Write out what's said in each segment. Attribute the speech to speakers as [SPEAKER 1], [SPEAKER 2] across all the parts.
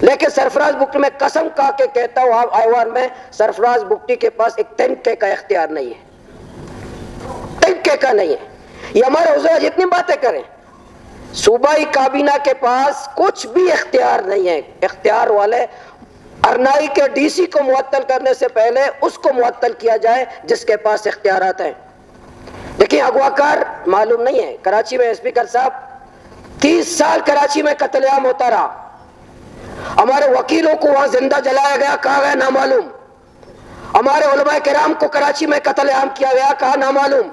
[SPEAKER 1] لیکن سرفراز بگٹی میں قسم کھا کے کہتا ہوں آپ آئیوار میں، سرفراز بگٹی کے پاس ایک تنکے کا اختیار نہیں ہے، تنکے کا نہیں ہے۔ یہ ہمارے حضور جتنی باتیں کریں، صوبائی کابینہ کے پاس کچھ بھی اختیار نہیں ہے۔ اختیار والے ارنائی کے ڈی سی کو معطل کرنے سے پہلے اس کو معطل کیا جائے جس کے پاس اختیارات ہیں۔ لیکن اغواکار معلوم نہیں ہے۔ کراچی میں اسپیکر صاحب 30 سال کراچی میں قتل عام ہوتا رہا، ہمارے وکیلوں کو وہاں زندہ جلایا گیا، کہا گیا نامعلوم، ہمارے علماء کرام کو کراچی میں قتل عام کیا گیا، کہا نامعلوم،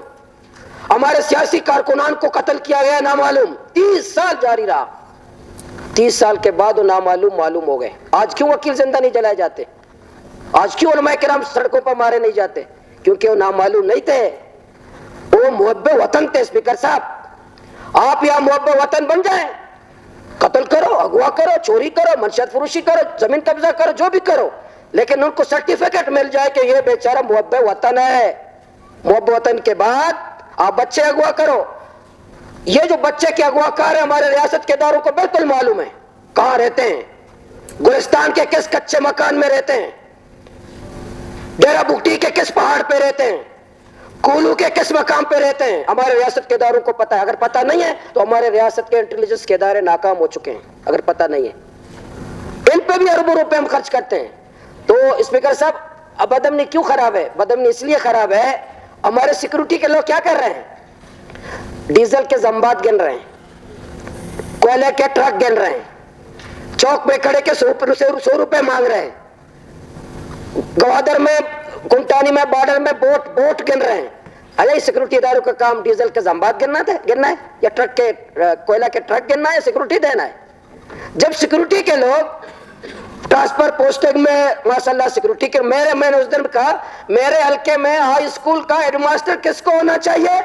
[SPEAKER 1] ہمارے سیاسی کارکنان کو قتل کیا گیا، نامعلوم۔ 30 سال جاری رہا، 30 سال کے بعد وہ نامعلوم معلوم ہو گئے۔ آج کیوں وکیل زندہ نہیں جلائے جاتے؟ آج کیوں علماء کرام سڑکوں پر مارے نہیں جاتے؟ کیونکہ وہ نامعلوم نہیں تھے، وہ محب وطن تھے۔ اسپیکر صاحب آپ یہاں محب وطن بن جائیں، قتل کرو، اغوا کرو، چوری کرو، منشیات فروشی کرو، زمین قبضہ کرو، جو بھی کرو، لیکن ان کو سرٹیفکیٹ مل جائے کہ یہ بیچارہ محب وطن ہے۔ محب وطن کے بعد آپ بچے اغوا کرو۔ یہ جو بچے کے اغوا کار ہیں ہمارے ریاست کے اداروں کو بالکل معلوم ہے کہاں رہتے ہیں، گلستان کے کس کچے مکان میں رہتے ہیں، ڈیرہ بگٹی کے کس پہاڑ پہ رہتے ہیں، کولو کے کس مقام پہ رہتے ہیں، ہمارے ریاست کے اداروں کو پتہ ہے۔ اگر پتہ نہیں ہے تو ہمارے ریاست کے انٹیلیجنس کے ادارے ناکام ہو چکے ہیں، اگر پتہ نہیں ہے۔ ان پہ بھی اربوں روپے ہم خرچ کرتے ہیں۔ تو اسپیکر صاحب اب بدامنی کیوں خراب ہے؟ بدامنی اس لیے خراب ہے، ہمارے سیکورٹی کے لوگ کیا کر رہے ہیں؟ ڈیزل کے زمبات گن رہے ہیں، کوئلے کے ٹرک گن رہے ہیں، چوک میں کھڑے کے 100 روپے مانگ رہے ہیں، گوادر میں، کنٹانی میں، بارڈر میں بوٹ گن رہے ہیں۔ ارے سیکورٹی اداروں کا کام ڈیزل کے زمبات گننا ہے یا ٹرک کے کوئلہ کے ٹرک گننا ہے یا سیکورٹی دینا ہے؟ جب سیکورٹی کے لوگ ٹرانسفر پوسٹنگ میں ماشاء اللہ سیکورٹی کے، میں نے اس دن کہا میرے حلقے میں ہائی اسکول کا ہیڈ ماسٹر کس کو ہونا چاہیے؟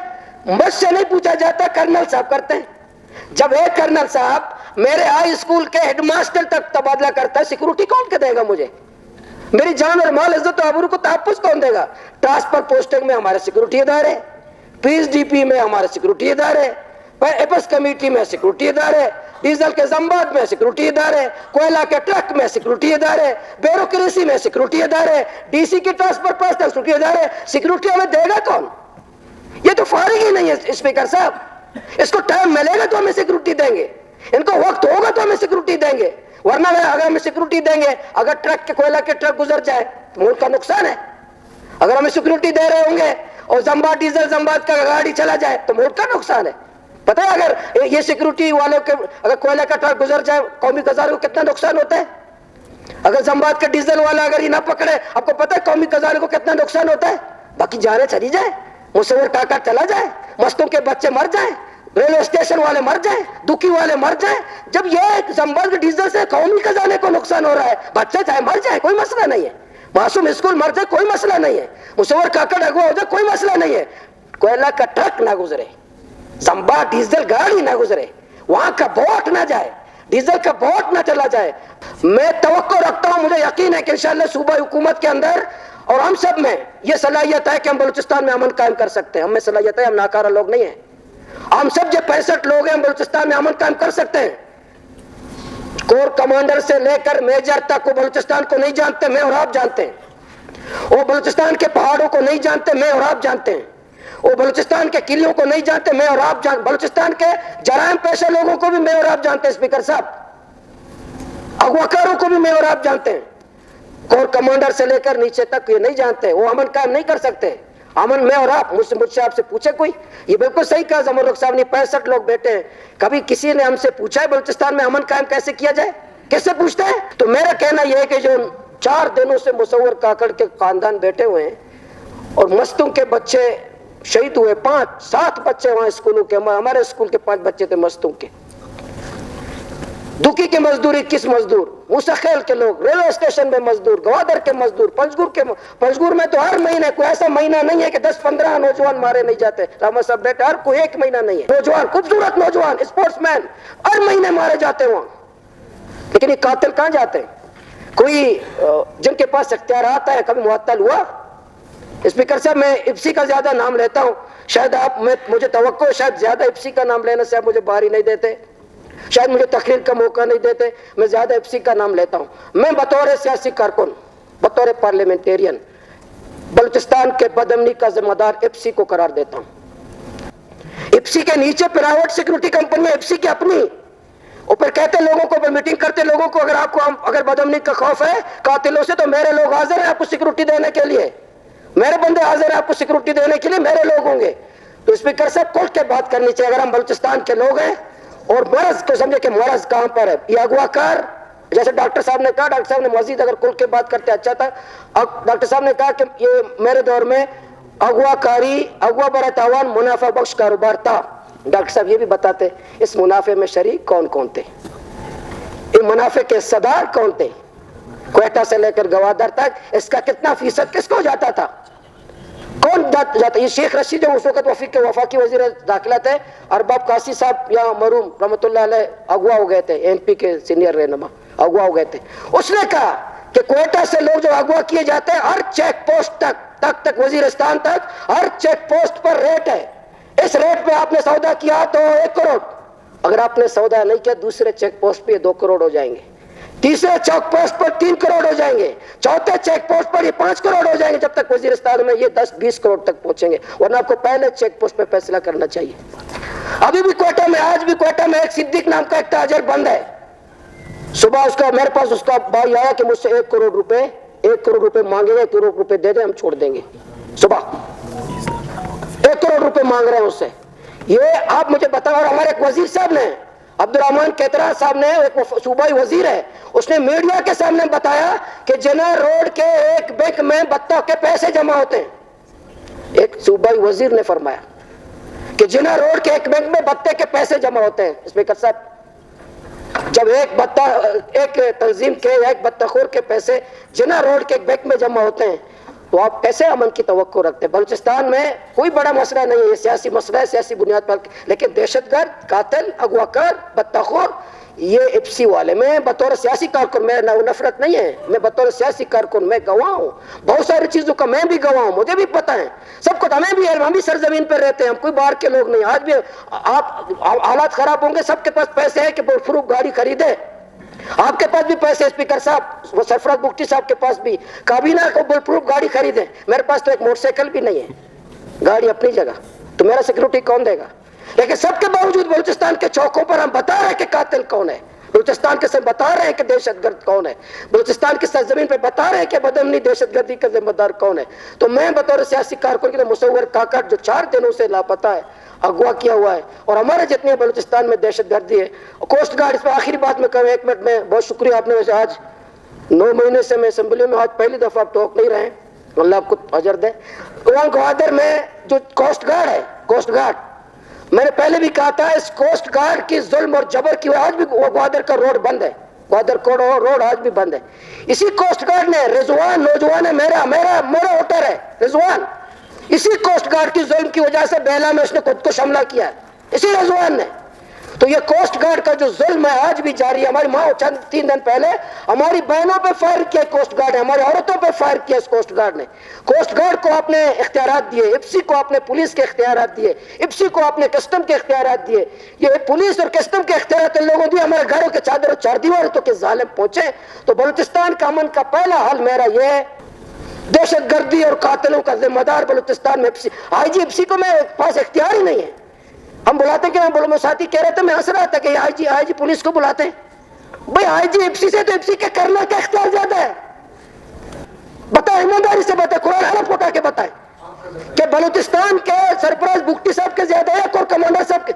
[SPEAKER 1] مجھ سے نہیں پوچھا جاتا، کرنل صاحب کرتے ہیں۔ جب ایک کرنل صاحب میرے ہائی اسکول کے ہیڈ ماسٹر تک تبادلہ کرتا ہے، سیکورٹی کون کے دے گا مجھے؟ میری جان اور مال عزت و آبرو کو تحفظ کون دے گا؟ ٹرانسفر پوسٹنگ میں ہمارے سیکورٹی ادارے، پیس ڈی پی میں ہمارے سیکورٹی ادارے، ایپس کمیٹی میں سیکورٹی ادارے، ڈیزل کے زمبات میں سیکورٹی ادارے، کوئلہ کے ٹرک میں سیکورٹی ادارے، بیوروکریسی میں سیکورٹی ادارے، ڈی سی کی ٹرانسفر پوسٹ سیکورٹی ادارے۔ سیکورٹی ہمیں دے گا کون؟ یہ تو فارغ ہی نہیں ہے اسپیکر صاحب۔ اس کو ٹائم ملے گا تو ہمیں سیکورٹی دیں گے، ان کو وقت ہوگا تو ہمیں سیکورٹی دیں گے، ورنہ اگر ہمیں سیکورٹی دیں گے، اگر ٹرک کے کوئلہ کے ٹرک گزر جائے تو ملک کا نقصان ہے۔ اگر ہمیں سیکورٹی دے رہے ہوں گے اور زمبات ڈیزل زمبات کا گاڑی چلا جائے تو ملک کا نقصان ہے۔ پتہ ہے اگر یہ سیکورٹی والوں کے اگر کوئلہ کا ٹرک گزر جائے قومی خزانے کو کتنا نقصان ہوتا ہے؟ اگر زمبات کا ڈیزل والا اگر یہ نہ پکڑے، آپ کو پتہ ہے قومی خزانے کو کتنا نقصان ہوتا ہے؟ باقی جانیں چلی جائیں، مصور ٹاکا چلا جائے، مستوں کے بچے مر جائیں، ریلوے اسٹیشن والے مر جائیں، دکھی والے مر جائیں، جب یہ زمبات کے ڈیزل سے قومی خزانے کو نقصان ہو رہا ہے، بچے چاہے مر جائیں کوئی مسئلہ نہیں ہے، معصوم اسکول مر جائے کوئی مسئلہ نہیں ہے، مصور کاکڑ اغوا ہو جائے کوئی مسئلہ نہیں ہے، کوئلہ کا ٹرک نہ گزرے، زمبات ڈیزل گاڑی نہ گزرے، وہاں کا بوٹ نہ جائے، ڈیزل کا بوٹ نہ چلا جائے۔ میں توقع رکھتا ہوں، مجھے یقین ہے کہ انشاءاللہ صوبائی حکومت کے اندر اور ہم سب میں یہ صلاحیت ہے کہ ہم بلوچستان میں امن قائم کر سکتے ہیں۔ ہم میں صلاحیت ہے، ہم ناکارہ لوگ نہیں ہیں، ہم سب جو 65 لوگ ہیں ہم بلوچستان میں امن قائم کر سکتے ہیں۔ کور کمانڈر سے لے کر میجر تک وہ بلوچستان کو نہیں جانتے، میں اور آپ جانتے ہیں، وہ بلوچستان کے پہاڑوں کو نہیں جانتے، میں اور آپ جانتے ہیں، وہ بلوچستان کے قلعوں کو نہیں جانتے، میں اور آپ جانتے، بلوچستان کے جرائم پیشہ لوگوں کو بھی میں اور آپ جانتے ہیں اسپیکر صاحب، اغواکاروں کو بھی میں اور آپ جانتے ہیں، کور کمانڈر سے لے کر نیچے تک یہ نہیں جانتے، وہ امن قائم نہیں کر سکتے۔ امن میں اور آپ، مجھ سے آپ سے پوچھے کوئی؟ یہ بالکل صحیح کہا زمرک صاحب نے، 65 لوگ بیٹھے ہیں، کبھی کسی نے ہم سے پوچھا ہے بلوچستان میں امن قائم کیسے کیا جائے؟ کس سے پوچھتے ہیں؟ تو میرا کہنا یہ ہے کہ جو 4 دنوں سے مصور کاکڑ کے خاندان بیٹھے ہوئے ہیں اور مستوں کے بچے شہید ہوئے، 7 بچے وہاں اسکولوں کے، ہمارے اسکول کے 5 بچے تھے مستوں کے، دکھی کے مزدور 21 مزدور، موسیخیل کے لوگ، ریلوے اسٹیشن میں مزدور، گوادر کے مزدور، پنجگور میں تو ہر مہینے کوئی ایسا مہینہ نہیں ہے کہ 10-15 نوجوان مارے نہیں جاتے۔ رحمت صاحب بیٹے، ہر کوئی ایک مہینہ نہیں ہے، نوجوان خوبصورت نوجوان اسپورٹس مین ہر مہینے مارے جاتے ہیں وہاں، لیکن یہ قاتل کہاں جاتے ہیں؟ کوئی جن کے پاس اختیارات ہے کبھی معطل ہوا؟ اسپیکر صاحب میں اپسی کا زیادہ نام لیتا ہوں، شاید آپ مجھے توقع شاید زیادہ اپسی کا نام لینے سے آپ مجھے باری نہیں دیتے، شاید مجھے تقریر کا موقع نہیں دیتے، میں زیادہ ایف سی کا نام لیتا ہوں. میں بطور سیاسی کارکن، بطور پارلیمنٹیرین بلوچستان کے بد امنی کا ذمہ دار ایف سی کو قرار دیتا ہوں. ایف سی کے نیچے پرائیویٹ سیکورٹی کمپنیاں ایف سی کی اپنی اوپر کہتے لوگوں کو، میٹنگ کرتے لوگوں کو اگر بد امنی کا خوف ہے قاتلوں سے تو میرے لوگ حاضر ہیں آپ کو سیکورٹی دینے کے لیے، میرے بندے حاضر ہیں آپ کو سیکورٹی دینے کے لیے، میرے لوگ ہوں گے. تو اسپیکر صاحب کھل کے بات کرنی چاہیے. اگر ہم بلوچستان کے لوگ ہیں اور مرض کو سمجھے کہ مرض کہاں پر ہے، یہ اغوا کار، جیسے ڈاکٹر صاحب نے کہا، ڈاکٹر صاحب نے مزید اگر کھل کے بات کرتے اچھا تھا. ڈاکٹر صاحب نے کہا کہ یہ میرے دور میں اغوا کاری، اغوا برا تاوان منافع بخش کاروبار تھا. ڈاکٹر صاحب یہ بھی بتاتے اس منافع میں شریک کون کون تھے، یہ منافع کے صدار کون تھے، کوئٹہ سے لے کر گوادر تک اس کا کتنا فیصد کس کو جاتا تھا، کون جاتا. یہ شیخ رشید جو اس وقت وفاقی وزیر داخلہ تھے، ارباب قاسی صاحب یا مرحوم رحمۃ اللہ علیہ اغوا ہو گئے تھے، این پی کے سینئر رہنما اغوا ہو گئے تھے. اس نے کہا کہ کوئٹہ سے لوگ جو اغوا کیے جاتے ہیں ہر چیک پوسٹ تک وزیرستان تک ہر چیک پوسٹ پر ریٹ ہے، اس ریٹ پہ آپ نے سودا کیا تو 1 کروڑ، اگر آپ نے سودا نہیں کیا دوسرے چیک پوسٹ پہ 2 کروڑ ہو جائیں گے، تیسرے چیک پوسٹ پر 3 کروڑ ہو جائیں گے، چوتھے چیک پوسٹ پر یہ 5 کروڑ ہو جائیں گے، جب تک وزیرستان میں یہ 10-20 کروڑ تک پہنچیں گے. ورنہ آپ کو پہلے چیک پوسٹ پہ فیصلہ کرنا چاہیے. ابھی بھی کوئٹہ میں، آج بھی کوئٹہ میں ایک صدیق نام کا ایک تاجر بند ہے. صبح میرے پاس اس کا بھائی آیا کہ مجھ سے 1 کروڑ روپے مانگے گا، 1 کروڑ روپے دے دیں ہم چھوڑ دیں گے. صبح 1 کروڑ روپے مانگ رہے ہیں اس سے. یہ آپ مجھے بتاؤ. اور ہمارے ایک وزیر صاحب نے، عبدالرحمان کیترا صاحب نے، ایک صوبائی وزیر ہے، اس نے میڈیا کے سامنے بتایا کہ جنا روڈ کے ایک بینک میں بطخ کے پیسے جمع ہوتے ہیں. ایک صوبائی وزیر نے فرمایا کہ جنا روڈ کے ایک بینک میں بطخ کے پیسے جمع ہوتے ہیں. اسپیکر صاحب جب ایک تنظیم کے یا ایک بطخور کے پیسے جنا روڈ کے ایک بینک میں جمع ہوتے ہیں تو آپ کیسے امن کی توقع رکھتے ہیں؟ بلوچستان میں کوئی بڑا مسئلہ نہیں ہے، یہ سیاسی مسئلہ ہے، سیاسی بنیاد پر، لیکن دہشت گرد، قاتل، اغوا کار، بطخور، یہ ایف سی والے. میں بطور سیاسی کارکن، میں نفرت نہیں ہے، میں بطور سیاسی کارکن میں گواہ ہوں بہت ساری چیزوں کا، میں بھی گواہ ہوں، مجھے بھی پتہ ہے سب کو، ہمیں بھی علم، ہم بھی سرزمین پہ رہتے ہیں، ہم کوئی باہر کے لوگ نہیں. آج بھی آپ حالات خراب ہوں گے، سب کے پاس پیسے ہیں کہ فروغ گاڑی خریدے، آپ کے پاس بھی پیسے، اسپیکر صاحب، وہ سرفراز بگٹی صاحب کے پاس بھی، کابینہ کو بل پروف گاڑی خریدیں. میرے پاس تو ایک موٹر سائیکل بھی نہیں ہے، گاڑی اپنی جگہ، تو میرا سیکورٹی کون دے گا؟ لیکن سب کے باوجود بلوچستان کے چوکوں پر ہم بتا رہے ہیں کہ قاتل کون ہے، بلوچستان کے ساتھ بتا رہے ہیں کہ دہشت گرد کون ہے، بلوچستان کی سرزمین پہ بتا رہے ہیں کہ بدامنی دہشت گردی کا ذمہ دار کون ہے. تو میں بطور سیاسی کارکن کے مصور کاکڑ جو 4 دنوں سے لاپتہ ہے، اغوا کیا ہوا ہے، اور ہمارے جتنے بلوچستان میں دہشت گردی ہے، کوسٹ گارڈ. اس پہ آخری بات میں کہوں 1 منٹ میں، بہت شکریہ آپ نے، ویسے آج 9 مہینے سے میں اسمبلی میں، آج پہلی دفعہ آپ ٹوک نہیں رہے، اللہ آپ کو اجر دے. گوادر میں جو کوسٹ گارڈ ہے، کوسٹ گارڈ، میں نے پہلے بھی کہا تھا، اس کوسٹ گارڈ کی ظلم اور جبر کی وجہ آج بھی گوادر کا روڈ بند ہے، گوادر کو روڈ آج بھی بند ہے. اسی کوسٹ گارڈ نے، رضوان نوجوان ہے، میرا ووٹر ہے رضوان، اسی کوسٹ گارڈ کی ظلم کی وجہ سے بیلا میں اس نے خود کو حملہ کیا ہے، اسی رضوان نے. تو یہ کوسٹ گارڈ کا جو ظلم ہے آج بھی جاری ہے. ہماری ماں 3 دن پہلے ہماری بہنوں پہ فائر کیا کوسٹ گارڈ ہے، ہماری عورتوں پہ فائر کیا اس کوسٹ گارڈ نے. کوسٹ گارڈ کو آپ نے اختیارات دیے، ایف سی کو آپ نے پولیس کے اختیارات دیے، ایف سی کو آپ نے کسٹم کے اختیارات دیے. یہ پولیس اور کسٹم کے اختیارات ان لوگوں دیے، ہمارے گھروں کے چادر اور 4 دیواروں کے ظالم پہنچے. تو بلوچستان کا امن کا پہلا حل میرا یہ ہے، دہشت گردی اور قاتلوں کا ذمہ دار بلوچستان میں آئی جی ایف سی کو میں پاس اختیار ہی نہیں ہے. ہم بلاتے ہیں کہ ہم بولو، ساتھی کہہ رہے تھے، میں ہنس رہا تھا کہ آئی جی پولیس کو بلاتے ہیں. بھائی آئی جی ایف سی سے تو ایف سی کے کرنا کا اختیار زیادہ ہے. بتائیں، ایمانداری سے بتائیں، قرآن حلف اٹھا کے بتائیں کہ بلوچستان کے سرفراز بگٹی صاحب کے زیادہ ہے یا کور کمانڈر صاحب کے؟